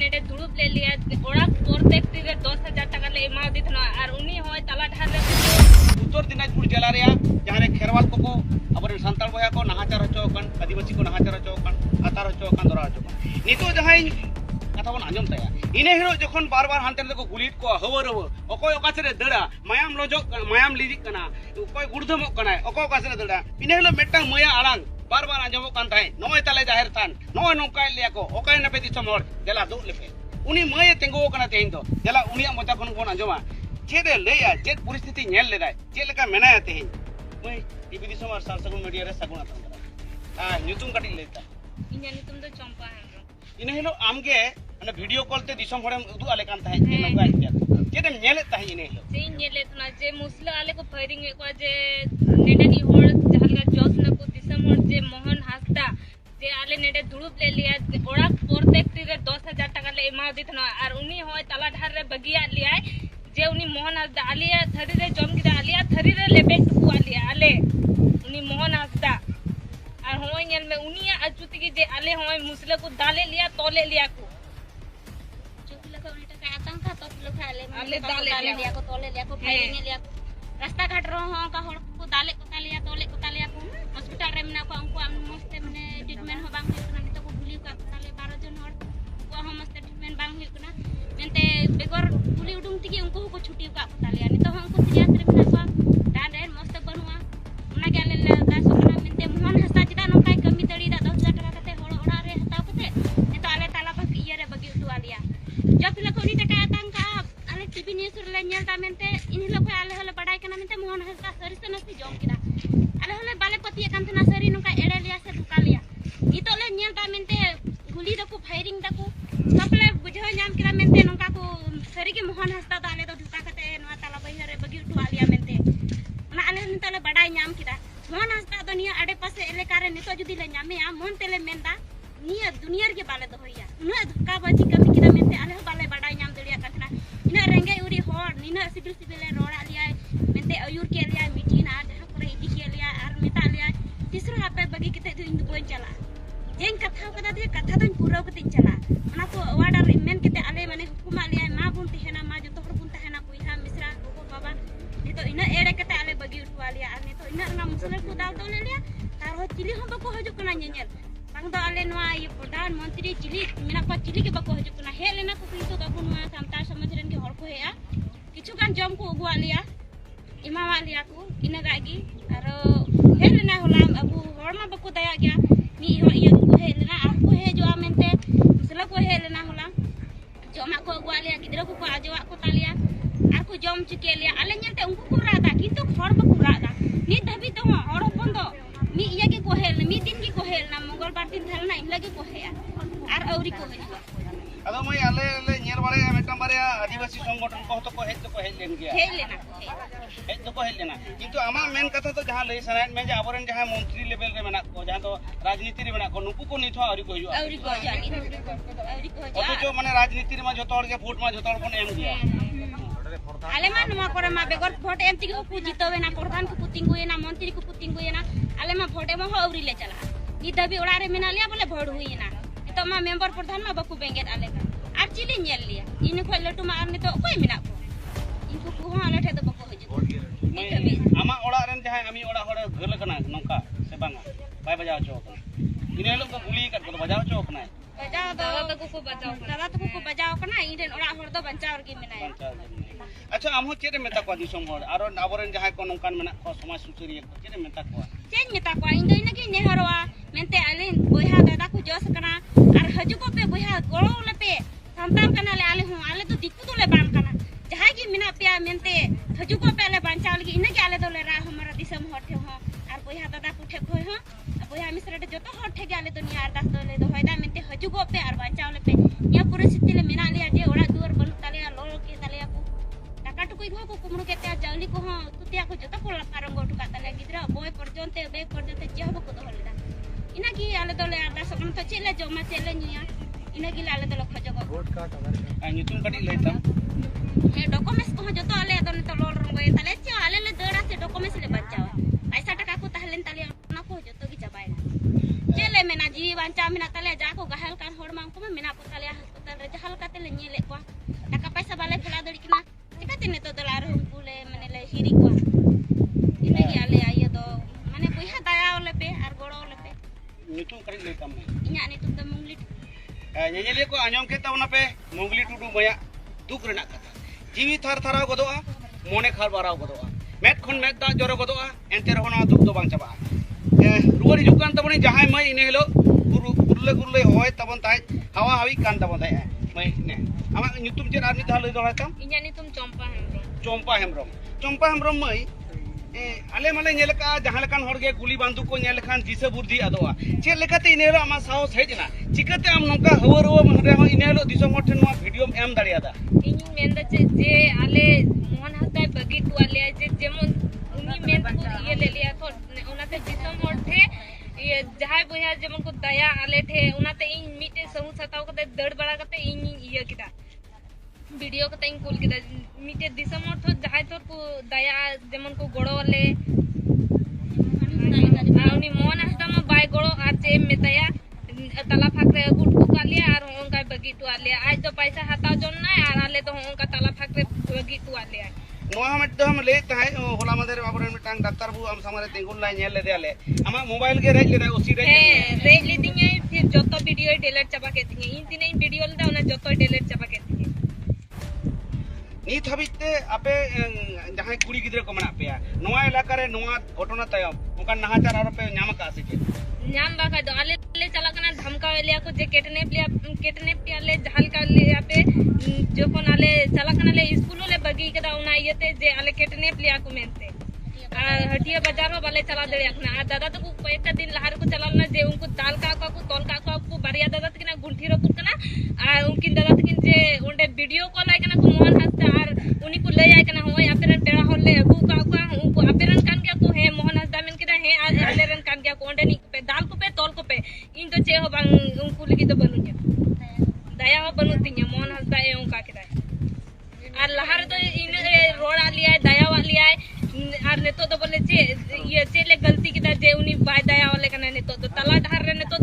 नेडे दुड़ुब ले लिया ओड़ा प्रत्येक रे 10,000 टाका ले एमा दी थना और उनी होय तला ढार रे उत्तर दिनाजपुर जिला रे जहां रे खेरवाल को अब सानताल बया को नाहाचार हचोकन आदिवासी को नाहाचार हचोकन आतार हचोकन दरा हचोकन नितो जहां कथा बन आंजम ताया इने हिरो जखन बार बार हानते को गुलित को हवर अकोय ओकासे रे दड़ा मायाम लजक मायाम लिजिक कना अकोय गुड़धमक कना अकोय ओकासे रे दड़ा इने हिलो मेटटांग मया आड़ांग बार बार आंजम कान थाय नोय ताले जाहिर थान नोय नोकाय लिया को ओकाय नपे दिसम हर देला दो लेपे उनी मय तेंगो कना तेहिं दो देला उनिया मोचा खन कोन आंजमा चेदे लेया चेद परिस्थिति नेल लेदाय चेद लेका मेनाय तेहिं मय टीवी दिसम और सालसगुन मीडिया रे सगुन आतन आ न्यूतुम काटी लेता इन्या नितुम दो चंपा है इने हिलो आमगे अने वीडियो कॉल ते दिसम हरम उदु आले कान थाय जे नोका चेदम नेले ताहि इने हिलो जे नेले तना जे मुसला आले को फायरिंग को जे नेडे नि होड़ जहालगा जोस न को दिसम होड़ जे मोहन हासदा जे आले नेडे दुड़ुब ले लिया ओड़ा प्रत्येक रे 10,000 टाका ले एमा दी थना और उनी होय तला ढार रे बगिया लिया जे उनी मोहन हासदा आलिया थरी रे जम गिदा आलिया थरी रे लेबे को आलिया आले उनी मोहन हासदा और होय नेल में उनिया अचुती की जे आले होय मुसले को दाले लिया तोले लिया को आले दाले लिया को तोले लिया को फायरिंग लिया को रास्ता घाट रहो का होड़ को दाले को तालिया तोले को तालिया को हॉस्पिटल रे मिना को हमको मस्त मने ट्रीटमेंट हो बांग हुई कना तो को भूली का ताले 12 जन होड़ को हम मस्त ट्रीटमेंट बांग हुई कना मेनते बेगर भूली उडुंग तिकी उनको को छुट्टी का तालिया नि तो हमको सिरियस रे मिना को डान रे मस्त बनुआ उना के आले दा सोना मेनते मोहन हस्ता चिदा नोकाय कमी तड़ी दा 10,000 टाका कते होड़ ओड़ा रे हताव कते ने तो आले ताला बा इया रे बगी उठवा लिया जब फिला कोनी टका टीवी न्यूज़ रे नेलता मेनते इन लोग आले हले बड़ाई कना मेनते मोहन हस्ता सरी से नसी जम किदा आले हले बाले पति कान थना सरी नुका एड़े लिया से दुका लिया इतो ले नेलता मेनते गुली दको फायरिंग दको सबले बुझो नाम किदा मेनते नुका को सरी के मोहन हस्ता दाले तो दुका कते नवा ताला बहिया रे बगी उठवा लिया मेनते ना आले नितले बड़ाई नाम किदा मोहन हस्ता तो निया आडे पासे एलेका रे नितो जुदी ले नामे आ मोहन तेले मेनदा निया दुनिया के बाले तो होया नुआ दुका बाजी कमी किदा मेनते आले बाले बड़ाई नाम दलिया कतना इना रेंगे उरी होर निना सिबिल सिबिल रोड़ा लिया मेनते अयुर के लिया मिटिना जहां करे इदी के लिया आर मेता लिया तीसरो हापे बगी किते दो इन बोन चला जेन कथा कदा दे कथा तो पूरा कते चला ओना को वाडा मेन किते आले माने हुकुमा लिया मा बुन तहेना मा जतो हर बुन तहेना पुइहा मिश्रा गोगो बाबा नि तो इना एड़े कते आले बगी उठवा लिया आर नि तो इना ना मुसले को दाल तो ले लिया तार हो चिली हम बको हजु कना नेनेल बांग दो आले नवा ये प्रधानमंत्री चिली मिना को चिली के बको हजु कना हे लेना को कितो का कुनवा सामता समाज रेन के हर को हेया किछु कान जम को उगवा लिया इमावा लिया को इनागागी आरो हे लेना होला अबु हरमा बको दया गया मी हो ये को हे लेना आ को हे जो आमेंते मुसला को हे लेना होला जमा को उगवा लिया गिदरा को आजवा को तालिया आर को जम चुके लिया आले नेते उनको को रादा किंतु हर बको रादा नि दबी तो हर बंदो मी इया के को हेल मी दिन की को हेल ना मंगलवार दिन थालना इन लगे को हे आर औरी को हेल अदो मय आले ले नेर बारे मेटम बारे आदिवासी संगठन को तो हेज लेन गया हेज तो हेज लेना किंतु आमा मेन कथा तो जहां ले सनायन में जे आबरन जहां मंत्री लेवल रे मेना को जहां तो राजनीति रे मेना को नुकु को निथो औरी को जानी जो माने राजनीति रे मा जतो हर के वोट मा जतो हर कोन एम दिया आले मा नुमा करे मा बेगर वोट एम ती को जितवे ना प्रधान को पुतिंगु ना मंत्री को पुतिंगु ना आले मा वोट एम औरी ले चला नि दबी ओड़ा रे मेना लिया बोले भोड़ हुई ना तो मा मेंबर प्रधान मा बकु बेंगेट आले का आर चिली नेल लिया इन को लटू मा आने तो कोई मिना को इनको को आले ठे तो बको हजु आमा ओड़ा रेन जहां आमी ओड़ा होड़ घर लकना नोका से बांगा बाय बजाव चोक इन लोग को गुली कर को बजाव चोक ना बजाव दादा तो को बजाव कना इन रेन ओड़ा होड़ तो बंचाव गे मिना अच्छा आमहो चेरे मेता को दिसम होड़ आरो आबरन जहां को नोकान मेना को समाज सुचरिया को चेरे मेता को चेन मेता को इन इन के नेहरवा मेनते आले बोया दादा को जोस कना आर हजु को पे बोया गोळो लेपे संतान कना ले आले हो आले तो दिक्कु तो ले बान कना जहां की मिना पे मेनते हजु को पे ले बंचाव लगी इन के आले तो ले रा हमरा दिसम होठे हो आर बोया दादा को ठे खोय हो बोया मिसरे जतो होठे के आले तो नियार दास तो ले दो होयदा मेनते हजु को पे आर बंचाव लेपे या परिस्थिति ले मिना लिया जे ओड़ा दुआर बन ताले लोल के ताले को टाका टुकुई को कुमरु के त्या जावली को हो तुतिया को जतो को पारंगो टुका ताले गिदरा बोय पर्यंते बे पर्यंते जेहब को तो होलेदा इना की आले तो ले आदा सकन तो चेले जमा चेले निया इना की आले तो खजो को वोट का आ नितुम कडी लेता हे डॉक्यूमेंट्स को जतो आले तो ने तो लोल रंगो ताले चे आले ले दड़ा से डॉक्यूमेंट्स ले बचावा पैसा टका को ताहलेन ताले ना को जतो की जबाय चेले मेना जीवन चा मेना ताले जा को गहल कान होड़ मांग को मेना को ताले अस्पताल रे जहल तम Inyak ni tu munglit. ñeñeliya ko आंजम के ताबना पे मंगली टुडू मया दुख रेना कथा जीवी थार थाराव गदोआ मोने खार बाराव गदोआ मेद खन मेद दा जरो गदोआ एंते रहोना दुख दो बांग चाबा रुवर हिजुग कान तबनी जहाय मई इने हेलो गुरले गुरले होय तबन ताय हावा हावी कान तबन ताय मई ने आमा nyutum चेर आर मिथा लई दोला तम Inya ni tum Champa Hembram मई आले माले नेलका जहां लेकान हर गे गुली बांधु को नेल खान दिसे बुद्धि अदोआ चे लेकाते इनेरो आमा साहस हेजना चिकाते आम नोका हवर हवर मनरे हो इनेरो दिसम ठेन मा वीडियो एम दाड़ियादा ᱤᱧ ᱢᱮᱱᱫᱟ जे आले मोहन हासदा बगी टुआले जे जेमन उनी मेन को ये ले लिया तो उनाते दिसम हर ठे ये जहाय बोया जेमन को दया आले ठे उनाते इन मीटे सहु सताव कते दड़ बड़ा कते इन ये किदा वीडियो कते इन कुल किदा मीटे दिसम हर तो जहाय तोर को दया जेमन को गोड़ो वाले उनी मोहन हासदा मा बाय गोड़ो आर जे मेताया तला फाकरे गुट को कालिया आर होंका बगी टुआले आज तो पैसा हताव जोन ना आर आले तो होंका तला फाकरे बगी टुआले नोआ हम एकदम ले ताहे होला मदर बाबरे मिटांग डाक्टर बु हम सामरे तेंगुल लाई नेल ले देले आमा मोबाइल के रेज ले उसी रेज रेज ले दिंगे फिर जतो वीडियो डिलीट चबा के दिंगे इन दिन वीडियो ले दाना जतो डिलीट चबा के दिंगे नीत हबिते आपे जहां कुड़ी गिदरे को मना पेया नोआ इलाका रे नोआ घटना तयम उनका नहाचार आरोप पे न्याम का आसे न्याम बाका दो आले ले चला कना धमका लिया को जे केटने पिया ले जहाल का लिया पे जो कोन आले चला कना ले स्कूल ले बगी कदा उना येते जे आले केटने लिया को मेनते हटिया बाजार में वाले चला दे अपना दादा तो को एक दिन लहार को चला ना जे उनको दाल का को तोल का को बारिया दादा तकिना गुंठी रो कना आ उनकी दादा तकिन जे ओंडे वीडियो कॉल आय कना को मोहन हासदा आर उनी को ले आय कना होय अपेरन पेड़ा होल ले अगु का उनको अपेरन कान के को है मोहन हासदा मेन किदा है आलेरन कान के को ओंडे नी पे दाल को पे तोल को पे इन तो चे हो बांग उनको लगी तो बनुnya दया हो बनु तिnya मोहन हासदा ए उनका किदा आर लहार तो इन रोड़ा लिया दया वा लिया आर नेतो तो बोले जे ये चेले गलती किदा जे उनी बाय दया वाले कना नेतो तो तला धार रे नेतो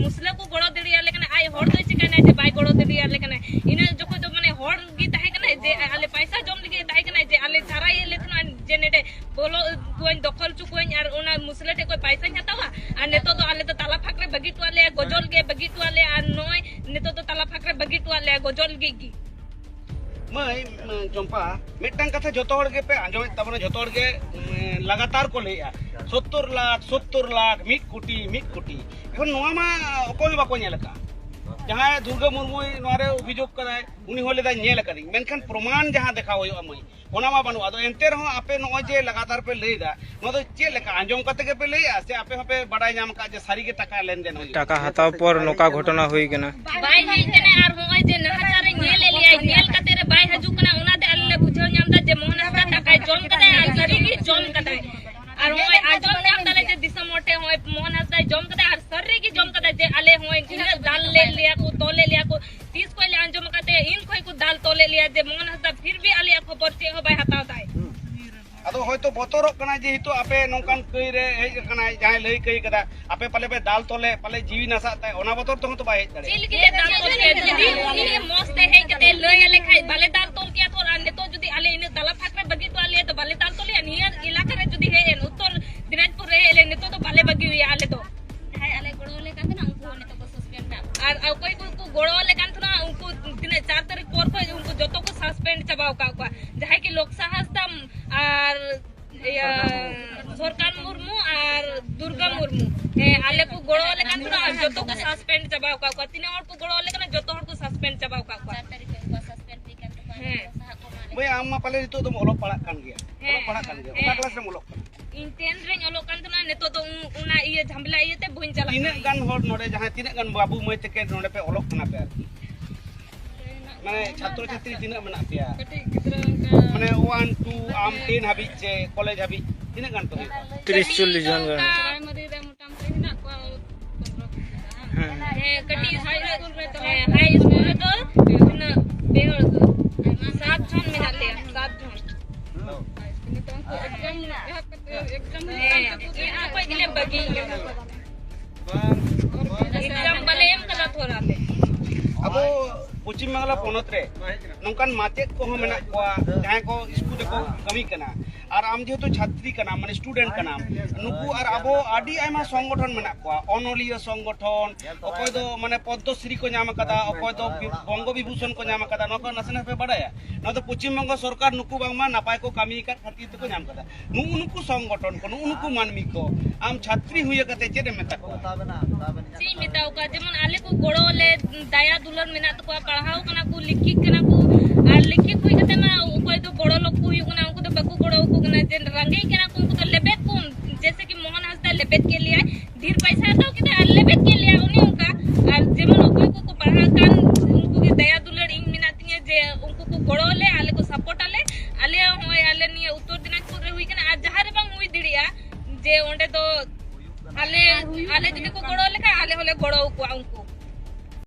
मुसले को गोड़ो देरिया लेकन आई होड़ तो चिकना जे बाय गोड़ो देरिया लेकन इन जोको जो माने होड़ गी ताहे कना जे आले पैसा जम लगे ताहे कना जे आले सारा ये लेथना जे नेटे बोलो कोइन दखल चु कोइन आर ओना मुसले टे कोई पैसा हतावा आर नेतो तो आले तो तला फाकरे बगी टुआले गजल गे बगी टुआले आर नय नेतो तो तला फाकरे बगी टुआले गजल गी मई चंपा मिटन कथा जतो हड़ के पे आंजम तबने जतो हड़ के लगातार को लेया 70 लाख 1 कोटी এখন নোয়া মা অকল বাকো নেল का जहां दुर्गा मुर्मू नोरे अभियोग कदाय उनी होले दा नेल कदी मेनखान प्रमाण जहां देखा होयो मई ओना मा बानु आदो एंते रहो आपे नो जे लगातार पे लेदा नो तो चे लेका आंजम कते के पे लेया से आपे हपे बडाय नाम का जे सारी के टाका लेन देन होयो टाका हताव पर नोका घटना होई केना बाय हेई केने आर होय जे नहाचारे नेल लिया नेल कते रे बाय हजू कना उना दे अल्ले बुझो नाम दा जे मोहन हासदा टाका जोम कते आर सरी की जोम कते आर होय आजम नाम दाले जे दिसम मोटे होय मोहन हासदा जोम कते आर सरी की जोम कते जे आले होय इन दाल ले लिया को तोले लिया को 30 को ले आंजम कते इन कोई को दाल तोले लिया जे मोहन हासदा फिर भी आले खबर चे हो बाय हताव दाय अदो होयतो बोतरो कना जे हितो आपे नोकान कई रे हे कना जाय लई कई कदा आपे पले पे दाल तोले पले जीवी नसा ताय ओना बोतर तो बाय दड़े चिल के दाल तोले जदी उनी मस्त है कते लई आले खाय बाले दाल तोल किया तो आले तो जदी आले इन तला फाकरे बगी तो आले तो बाले दाल तोले नियर इलाका रे जदी है उत्तर दिनाजपुर रे एले ने तो बाले बगी हुई आले तो है आले गोड़ो ले काते ना उनको ने तो को सस्पेंड का और कोई को गोड़ो ले कान थना उनको दिने 4 तारीख पर को उनको जतो को सस्पेंड चबाव का जहां कि लोक साहसता और सरकार मुर्मू और दुर्गा मुर्मू है आले को गोड़ो ले कान थना जतो को सस्पेंड चबाव का तीन और को गोड़ो ले कना जतो और को सस्पेंड चबाव का 4 तारीख को सस्पेंड दी कर तो साहा को माले भाई आम मा पले हितो तो ओलो पड़ा कान गया ओना क्लास रे मोलक इन 10 रे ओलो कान थना नेतो तो उना ये झंबला ये ते बुइन चला तीन गान होड़ नोडे जहां तीन गान बाबू मई तके नोडे पे ओलक कना पे माने छात्र छात्री तीन मना पेया माने 1 2 आम 10 हाबी जे कॉलेज हाबी तीन गान तो 30-40 जन गन प्राइमरी रे मोटामोटी हिना को है कटी हाई स्कूल रे तो हाई स्कूल रे तो ना बेहर 7 जन मिला ले 7 जन एग्जाम ये कोई दिले बगी एग्जाम बले एम कदा थोरा ले अब पश्चिम बांगला पोनत रे नौकान माचेत को मेना को जहां को स्कूल को कमी कना और आम जेहेतु छात्री कना माने स्टूडेंट कना नुकु और अबो आडी आयमा संगठन मेना को अनोलिया संगठन अकोय दो माने पद्मश्री को नाम कदा अकोय दो बंग विभूषण को नाम कदा नको नसना पे बडाया न तो पश्चिम बंग सरकार नुकु बांगमा नापाय को कामी कर खातिर तो को नाम कदा नुकु संगठन को नुकु मानमी को आम छात्री हुए कते चेदे मेता को सी मेताओ का जेमन आले को गोड़ो ले दया दुलर मेना तो को पढ़ाओ कना को लिखी कना